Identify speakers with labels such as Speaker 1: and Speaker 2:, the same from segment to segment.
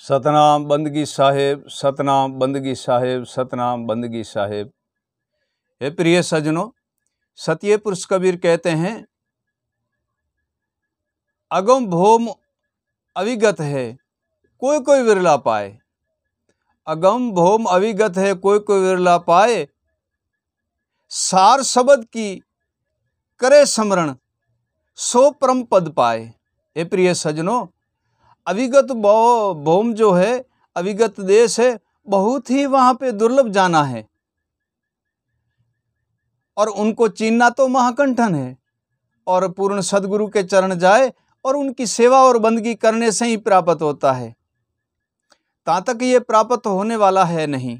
Speaker 1: सतनाम बंदगी साहेब, सतनाम बंदगी साहेब, सतनाम बंदगी साहेब। हे प्रिय सज्जनों, सत्य पुरुष कबीर कहते हैं, अगम भोम अविगत है, कोई कोई विरला पाए। अगम भोम अविगत है, कोई कोई विरला पाए। सार शब्द की करे स्मरण, सो परम पद पाए। हे प्रिय सज्जनों, अविगत भौम जो है, अविगत देश है, बहुत ही वहां पे दुर्लभ जाना है और उनको चीनना तो महाकंठन है। और पूर्ण सदगुरु के चरण जाए और उनकी सेवा और बंदगी करने से ही प्राप्त होता है, ता तक ये प्राप्त होने वाला है नहीं।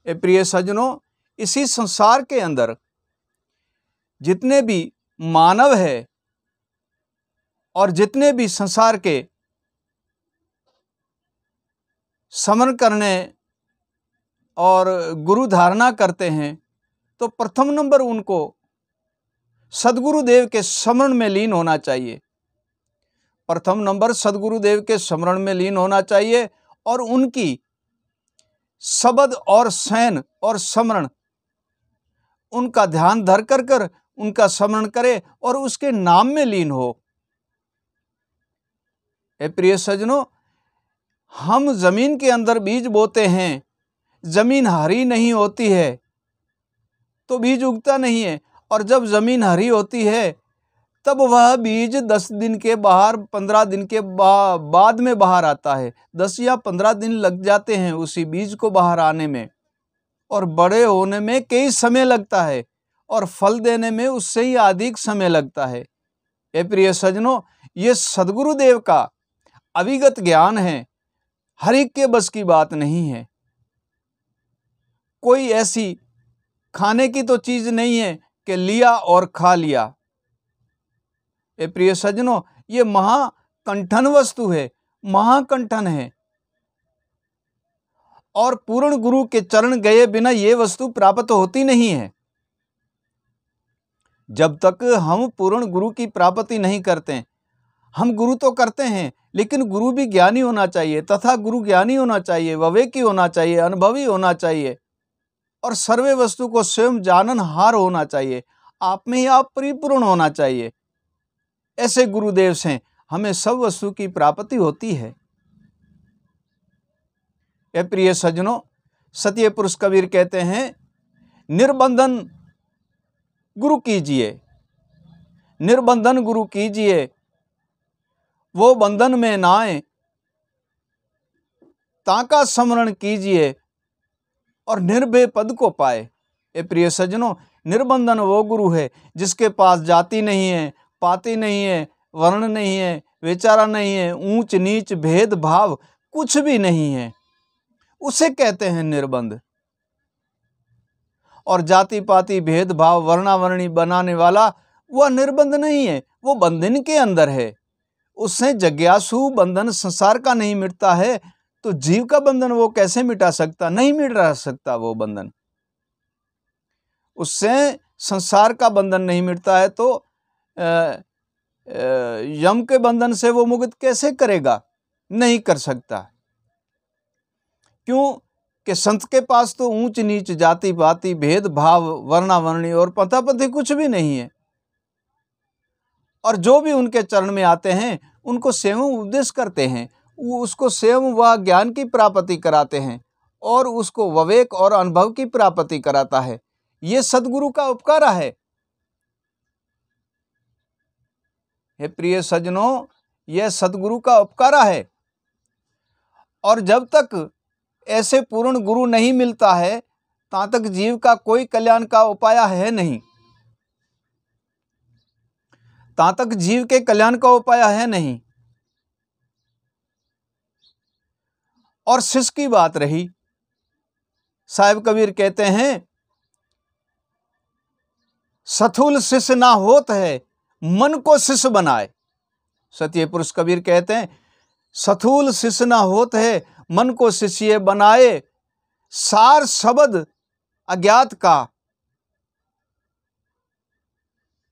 Speaker 1: ए प्रिय सज्जनों, इसी संसार के अंदर जितने भी मानव है और जितने भी संसार के स्मरण करने और गुरु धारणा करते हैं, तो प्रथम नंबर उनको सदगुरुदेव के स्मरण में लीन होना चाहिए। प्रथम नंबर सदगुरुदेव के स्मरण में लीन होना चाहिए और उनकी शब्द और शयन और स्मरण, उनका ध्यान धर कर उनका स्मरण करे और उसके नाम में लीन हो। ए प्रिय सज्जनों, हम जमीन के अंदर बीज बोते हैं, जमीन हरी नहीं होती है तो बीज उगता नहीं है, और जब जमीन हरी होती है तब वह बीज 10 दिन के बाहर 15 दिन के बाद में बाहर आता है। 10 या 15 दिन लग जाते हैं उसी बीज को बाहर आने में, और बड़े होने में कई समय लगता है और फल देने में उससे ही अधिक समय लगता है। ए प्रिय सज्जनों, ये सदगुरुदेव का अविगत ज्ञान है, हर एक के बस की बात नहीं है। कोई ऐसी खाने की तो चीज नहीं है कि लिया और खा लिया। ए प्रिय सज्जनों, ये महाकंठन वस्तु है, महाकंठन है, और पूर्ण गुरु के चरण गए बिना ये वस्तु प्राप्त होती नहीं है। जब तक हम पूर्ण गुरु की प्राप्ति नहीं करते, हम गुरु तो करते हैं, लेकिन गुरु भी ज्ञानी होना चाहिए, तथा गुरु ज्ञानी होना चाहिए, विवेकी होना चाहिए, अनुभवी होना चाहिए, और सर्वे वस्तु को स्वयं जाननहार होना चाहिए, आप में ही आप परिपूर्ण होना चाहिए। ऐसे गुरुदेव से हमें सब वस्तु की प्राप्ति होती है। ए प्रिय सज्जनों, सत्य पुरुष कबीर कहते हैं, निर्बंधन गुरु कीजिए, निर्बंधन गुरु कीजिए, वो बंधन में ना आए, ताका स्मरण कीजिए और निर्भय पद को पाए। ए प्रिय सज्जनों, निर्बंधन वो गुरु है जिसके पास जाति नहीं है, पाति नहीं है, वर्ण नहीं है, विचारा नहीं है, ऊंच नीच भेदभाव कुछ भी नहीं है, उसे कहते हैं निर्बंध। और जाति पाति भेदभाव वर्णावरणी बनाने वाला वह निर्बंध नहीं है, वो बंधन के अंदर है। उससे जिज्ञासु बंधन संसार का नहीं मिटता है, तो जीव का बंधन वो कैसे मिटा सकता? नहीं मिट रह सकता वो बंधन। उससे संसार का बंधन नहीं मिटता है तो यम के बंधन से वो मुक्त कैसे करेगा? नहीं कर सकता। क्यों कि संत के पास तो ऊंच नीच जाति पाति भेदभाव वर्णावरणी और पथापथी कुछ भी नहीं है, और जो भी उनके चरण में आते हैं उनको स्वयं उपदेश करते हैं, उसको स्वयं वह ज्ञान की प्राप्ति कराते हैं और उसको विवेक और अनुभव की प्राप्ति कराता है। ये सदगुरु का उपकार है। हे प्रिय सज्जनों, यह सदगुरु का उपकार है, और जब तक ऐसे पूर्ण गुरु नहीं मिलता है ता तक जीव का कोई कल्याण का उपाय है नहीं, ता तक जीव के कल्याण का उपाय है नहीं। और शिष्य की बात रही, साहिब कबीर कहते हैं, सथूल शिष्य ना होत है, मन को शिष्य बनाए। सत्य पुरुष कबीर कहते हैं, सथूल शिष्य ना होत है, मन को शिष्य बनाए, सार शब्द अज्ञात का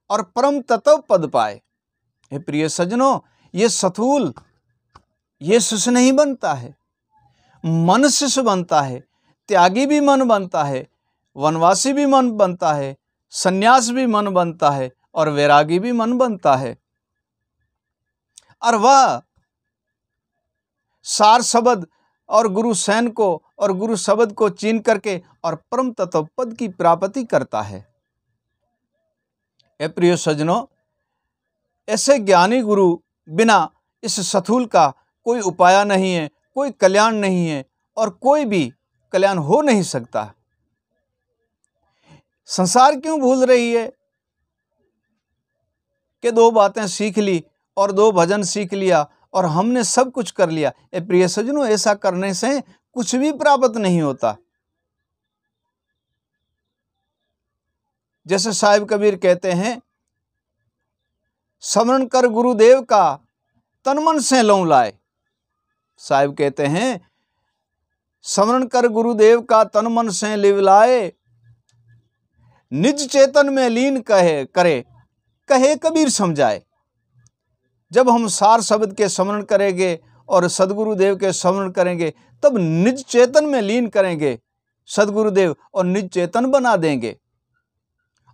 Speaker 1: और परम तत्व पद पाए। हे प्रिय सज्जनों, ये सथूल ये शिष्य नहीं बनता है। मन शिष्य बनता है, त्यागी भी मन बनता है, वनवासी भी मन बनता है, सन्यास भी मन बनता है और वैरागी भी मन बनता है। और वह सार शब्द और गुरु सैन को और गुरु शब्द को चीन करके और परम तत्व पद की प्राप्ति करता है। प्रिय सज्जनों, ऐसे ज्ञानी गुरु बिना इस स्थूल का कोई उपाय नहीं है, कोई कल्याण नहीं है और कोई भी कल्याण हो नहीं सकता। संसार क्यों भूल रही है कि 2 बातें सीख ली और 2 भजन सीख लिया और हमने सब कुछ कर लिया। प्रिय सज्जनों, ऐसा करने से कुछ भी प्राप्त नहीं होता। जैसे साहिब कबीर कहते हैं, स्मरण कर गुरुदेव का तन मन से लौं लाए। साहिब कहते हैं, स्मरण कर गुरुदेव का तन मन से लिव लाए, निज चेतन में लीन कहे कबीर समझाए। जब हम सार शब्द के स्मरण करेंगे और सदगुरुदेव के स्मरण करेंगे, तब निज चेतन में लीन करेंगे सदगुरुदेव और निज चेतन बना देंगे।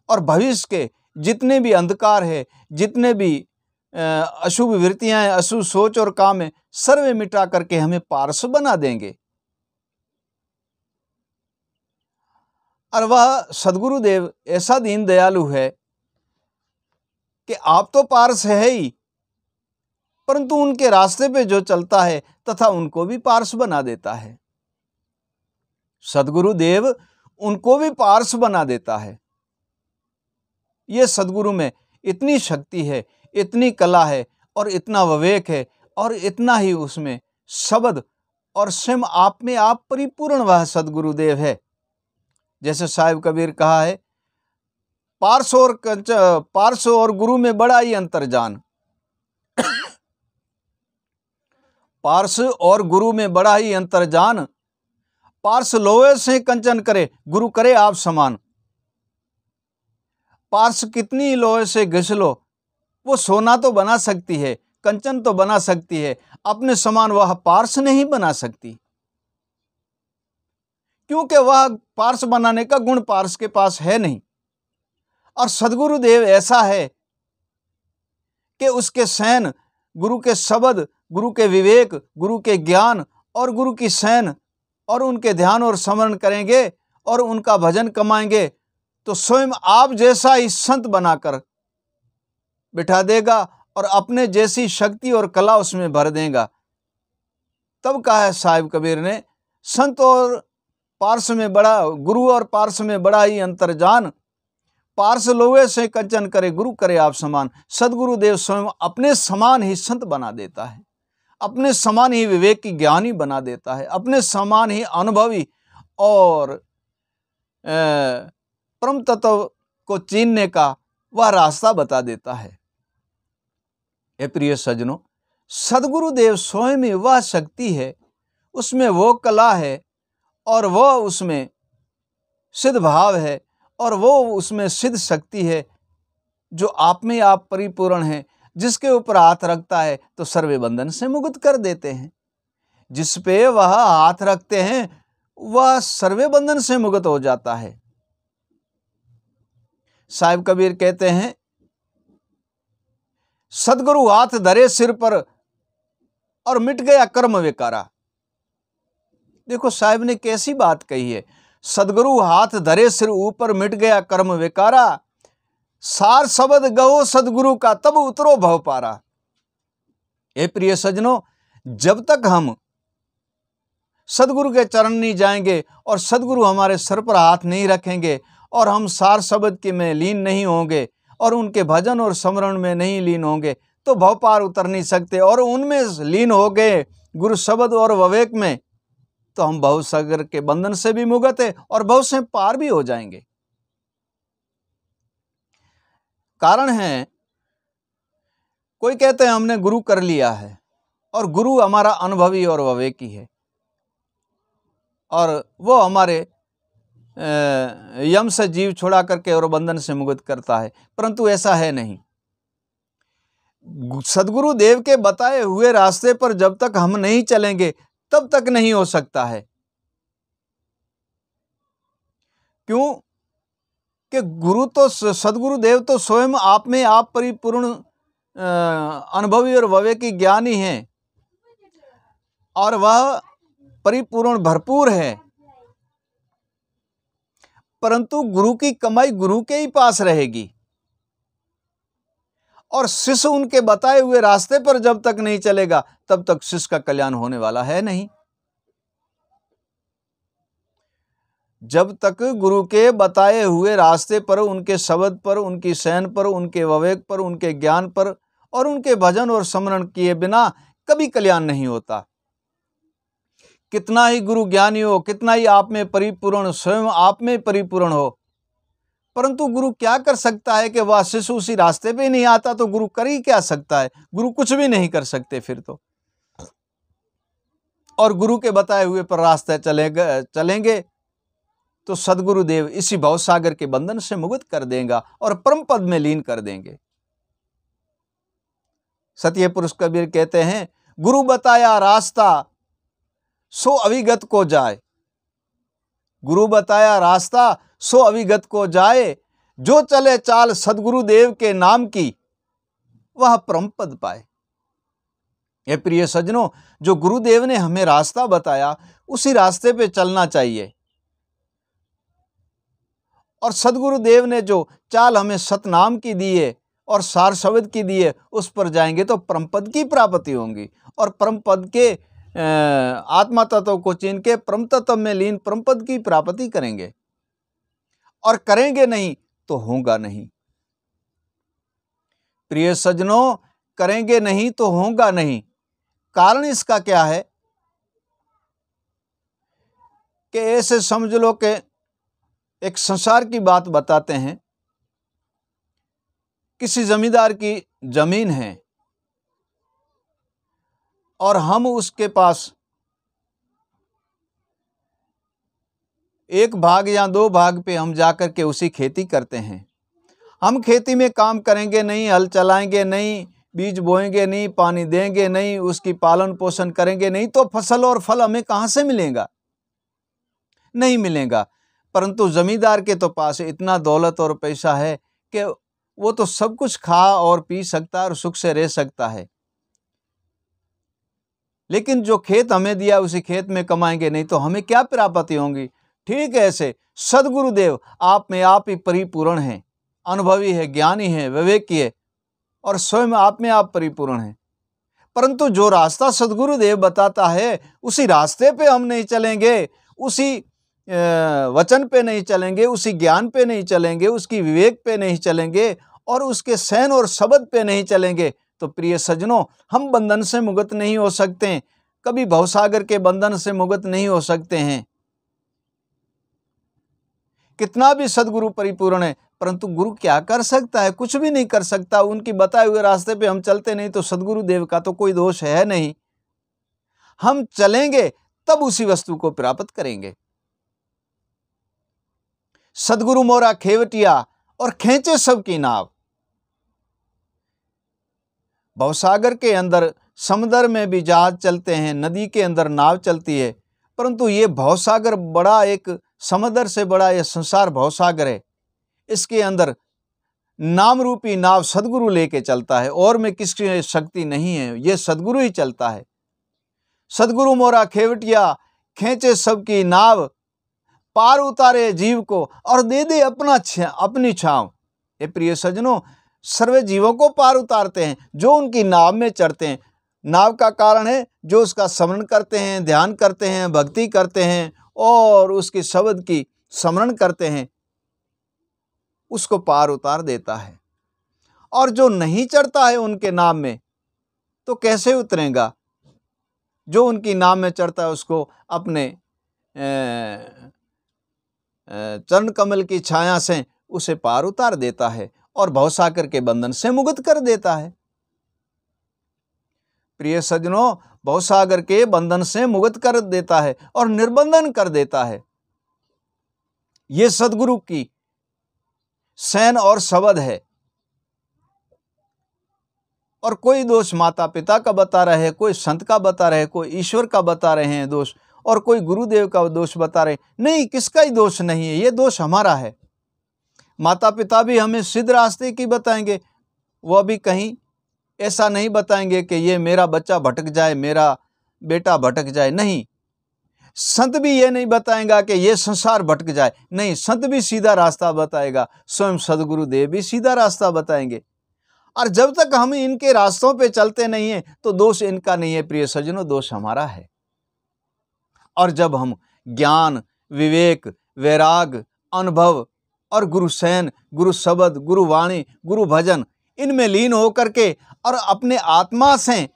Speaker 1: और भविष्य के जितने भी अंधकार है, जितने भी अशुभ वृत्तियां हैं, अशुभ सोच और काम है, सर्वे मिटा करके हमें पारस बना देंगे। और वह सदगुरुदेव ऐसा दीन दयालु है कि आप तो पारस है ही, परंतु उनके रास्ते पे जो चलता है तथा उनको भी पारस बना देता है। सदगुरुदेव उनको भी पारस बना देता है। ये सदगुरु में इतनी शक्ति है, इतनी कला है और इतना विवेक है और इतना ही उसमें शब्द और स्वयं आप में आप परिपूर्ण वह सदगुरुदेव है। जैसे साहिब कबीर कहा है, पार्श और गुरु में बड़ा ही अंतर जान। पार्श और गुरु में बड़ा ही अंतर जान, पार्श लोहे से कंचन करे, गुरु करे आप समान। पार्श कितनी लोहे से घिस लो, वो सोना तो बना सकती है, कंचन तो बना सकती है, अपने समान वह पार्श नहीं बना सकती, क्योंकि वह पार्श बनाने का गुण पार्श के पास है नहीं। और सदगुरुदेव ऐसा है कि उसके सैन, गुरु के शब्द, गुरु के विवेक, गुरु के ज्ञान और गुरु की सैन और उनके ध्यान और स्मरण करेंगे और उनका भजन कमाएंगे तो स्वयं आप जैसा ही संत बनाकर बिठा देगा और अपने जैसी शक्ति और कला उसमें भर देगा। तब कहा है साहिब कबीर ने, संत और पार्श में बड़ा, गुरु और पार्श में बड़ा ही अंतर जान, पार्श लोहे से कंचन करे, गुरु करे आप समान। सदगुरुदेव स्वयं अपने समान ही संत बना देता है, अपने समान ही विवेक की ज्ञानी बना देता है, अपने समान ही अनुभवी और परम तत्व को चीनने का वह रास्ता बता देता है। हे प्रिय सज्जनों, सदगुरुदेव स्वयं में वह शक्ति है, उसमें वो कला है और वह उसमें सिद्ध भाव है और वो उसमें सिद्ध शक्ति है जो आप में आप परिपूर्ण है। जिसके ऊपर हाथ रखता है तो सर्वे बंधन से मुक्त कर देते हैं। जिस पे वह हाथ रखते हैं वह सर्वे बंधन से मुक्त हो जाता है। साहिब कबीर कहते हैं, सदगुरु हाथ धरे सिर पर और मिट गया कर्म विकारा। देखो साहिब ने कैसी बात कही है, सदगुरु हाथ धरे सिर ऊपर मिट गया कर्म विकारा, सार शब्द गहो सदगुरु का तब उतरो भव पारा। हे प्रिय सज्जनों, जब तक हम सदगुरु के चरण नहीं जाएंगे और सदगुरु हमारे सर पर हाथ नहीं रखेंगे और हम सार शब्द के में लीन नहीं होंगे और उनके भजन और स्मरण में नहीं लीन होंगे तो भव पार उतर नहीं सकते। और उनमें लीन हो गए गुरु शब्द और विवेक में तो हम भव सागर के बंधन से भी मुक्त है और भव से पार भी हो जाएंगे। कारण है, कोई कहते हैं हमने गुरु कर लिया है और गुरु हमारा अनुभवी और विवेकी है और वो हमारे यम से जीव छुड़ा करके और बंधन से मुक्त करता है, परंतु ऐसा है नहीं। सदगुरु देव के बताए हुए रास्ते पर जब तक हम नहीं चलेंगे तब तक नहीं हो सकता है। क्यों कि सदगुरु देव तो स्वयं आप में आप परिपूर्ण अनुभवी और विवेकी ज्ञानी हैं और वह परिपूर्ण भरपूर है, परंतु गुरु की कमाई गुरु के ही पास रहेगी और शिष्य उनके बताए हुए रास्ते पर जब तक नहीं चलेगा तब तक शिष्य का कल्याण होने वाला है नहीं। जब तक गुरु के बताए हुए रास्ते पर, उनके शब्द पर, उनकी शयन पर, उनके विवेक पर, उनके ज्ञान पर और उनके भजन और स्मरण किए बिना कभी कल्याण नहीं होता। कितना ही गुरु ज्ञानी हो, कितना ही आप में परिपूर्ण, स्वयं आप में परिपूर्ण हो, परंतु गुरु क्या कर सकता है कि वह शिष्य उसी रास्ते पे नहीं आता तो गुरु कर ही क्या सकता है? गुरु कुछ भी नहीं कर सकते फिर तो। और गुरु के बताए हुए पर रास्ते चलेंगे तो सदगुरु देव इसी भवसागर के बंधन से मुक्त कर देगा और परम पद में लीन कर देंगे। सत्य पुरुष कबीर कहते हैं, गुरु बताया रास्ता सो अविगत को जाए। गुरु बताया रास्ता सो अविगत को जाए, जो चले चाल सदगुरु देव के नाम की वह परम पद पाए। ये प्रिय सज्जनों, जो गुरुदेव ने हमें रास्ता बताया उसी रास्ते पे चलना चाहिए और सदगुरु देव ने जो चाल हमें सतनाम की दी है और सार शब्द की दी है उस पर जाएंगे तो परम पद की प्राप्ति होगी और परम पद के आत्मा तत्व को चीन के परम तत्व में लीन परम पद की प्राप्ति करेंगे और करेंगे नहीं तो होगा नहीं। प्रिय सज्जनों, करेंगे नहीं तो होगा नहीं। कारण इसका क्या है कि ऐसे समझ लो कि एक संसार की बात बताते हैं। किसी जमींदार की जमीन है और हम उसके पास एक भाग या दो भाग पे हम जाकर के उसी खेती करते हैं। हम खेती में काम करेंगे नहीं, हल चलाएंगे नहीं, बीज बोएंगे नहीं, पानी देंगे नहीं, उसकी पालन पोषण करेंगे नहीं, तो फसल और फल हमें कहाँ से मिलेगा? नहीं मिलेगा। परंतु जमींदार के तो पास इतना दौलत और पैसा है कि वो तो सब कुछ खा और पी सकता है और सुख से रह सकता है, लेकिन जो खेत हमें दिया उसी खेत में कमाएंगे नहीं तो हमें क्या प्राप्ति होंगी? ठीक है, ऐसे सदगुरुदेव आप में आप ही परिपूर्ण हैं, अनुभवी है, ज्ञानी है, विवेकी है और स्वयं आप में आप परिपूर्ण हैं, परंतु जो रास्ता सदगुरुदेव बताता है उसी रास्ते पे हम नहीं चलेंगे, उसी वचन पे नहीं चलेंगे, उसी ज्ञान पे नहीं चलेंगे, उसकी विवेक पे नहीं चलेंगे और उसके शयन और शब्द पे नहीं चलेंगे तो प्रिय सज्जनों, हम बंधन से मुक्त नहीं हो सकते हैं, कभी भवसागर के बंधन से मुक्त नहीं हो सकते हैं। कितना भी सदगुरु परिपूर्ण है, परंतु गुरु क्या कर सकता है? कुछ भी नहीं कर सकता। उनकी बताए हुए रास्ते पे हम चलते नहीं तो सदगुरु देव का तो कोई दोष है नहीं। हम चलेंगे तब उसी वस्तु को प्राप्त करेंगे। सदगुरु मोरा खेवटिया और खींचे सबकी नाव। भवसागर के अंदर समुद्र में भी जहाज चलते हैं, नदी के अंदर नाव चलती है, परंतु ये भवसागर बड़ा, एक समुद्र से बड़ा यह संसार भवसागर है। इसके अंदर नाम रूपी नाव सदगुरु लेके चलता है और में किसकी शक्ति नहीं है, ये सदगुरु ही चलता है। सदगुरु मोरा खेवटिया खींचे सबकी नाव, पार उतारे जीव को और दे दे अपनी छांव। ये प्रिय सज्जनों, सर्वे जीवों को पार उतारते हैं जो उनकी नाव में चढ़ते हैं। नाव का कारण है जो उसका स्मरण करते हैं, ध्यान करते हैं, भक्ति करते हैं और उसके शब्द की स्मरण करते हैं, उसको पार उतार देता है। और जो नहीं चढ़ता है उनके नाम में तो कैसे उतरेगा? जो उनकी नाम में चढ़ता है उसको अपने चरण कमल की छाया से उसे पार उतार देता है और भवसागर के बंधन से मुक्त कर देता है। प्रिय सज्जनों, भवसागर के बंधन से मुक्त कर देता है और निर्बंधन कर देता है। ये सदगुरु की शयन और शब्द है और कोई दोष माता पिता का बता रहे हैं, कोई संत का बता रहे हैं, कोई ईश्वर का बता रहे हैं दोष, और कोई गुरुदेव का दोष बता रहे हैं। नहीं, किसका ही दोष नहीं है, ये दोष हमारा है। माता पिता भी हमें सिद्ध रास्ते की बताएंगे, वह भी कहीं ऐसा नहीं बताएंगे कि ये मेरा बच्चा भटक जाए, मेरा बेटा भटक जाए। नहीं, संत भी ये नहीं बताएगा कि ये संसार भटक जाए। नहीं, संत भी सीधा रास्ता बताएगा, स्वयं सदगुरुदेव भी सीधा रास्ता बताएंगे। और जब तक हम इनके रास्तों पे चलते नहीं हैं तो दोष इनका नहीं है प्रिय सज्जनों, दोष हमारा है। और जब हम ज्ञान, विवेक, वैराग, अनुभव और गुरु सैन, गुरु शब्द, गुरु वाणी, गुरु भजन इनमें लीन होकर के और अपने आत्मा से,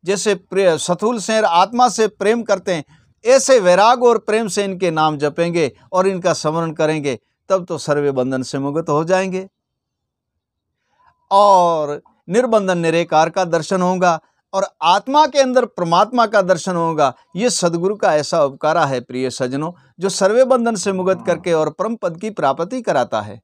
Speaker 1: जैसे सथुल सेन आत्मा से प्रेम करते हैं, ऐसे वैराग और प्रेम से इनके नाम जपेंगे और इनका स्मरण करेंगे, तब तो सर्वे बंधन से मुक्त हो जाएंगे और निर्बंधन निरेकार का दर्शन होगा और आत्मा के अंदर परमात्मा का दर्शन होगा। ये सदगुरु का ऐसा उपकारा है प्रिय सज्जनों, जो सर्वे बंधन से मुक्त करके और परम पद की प्राप्ति कराता है।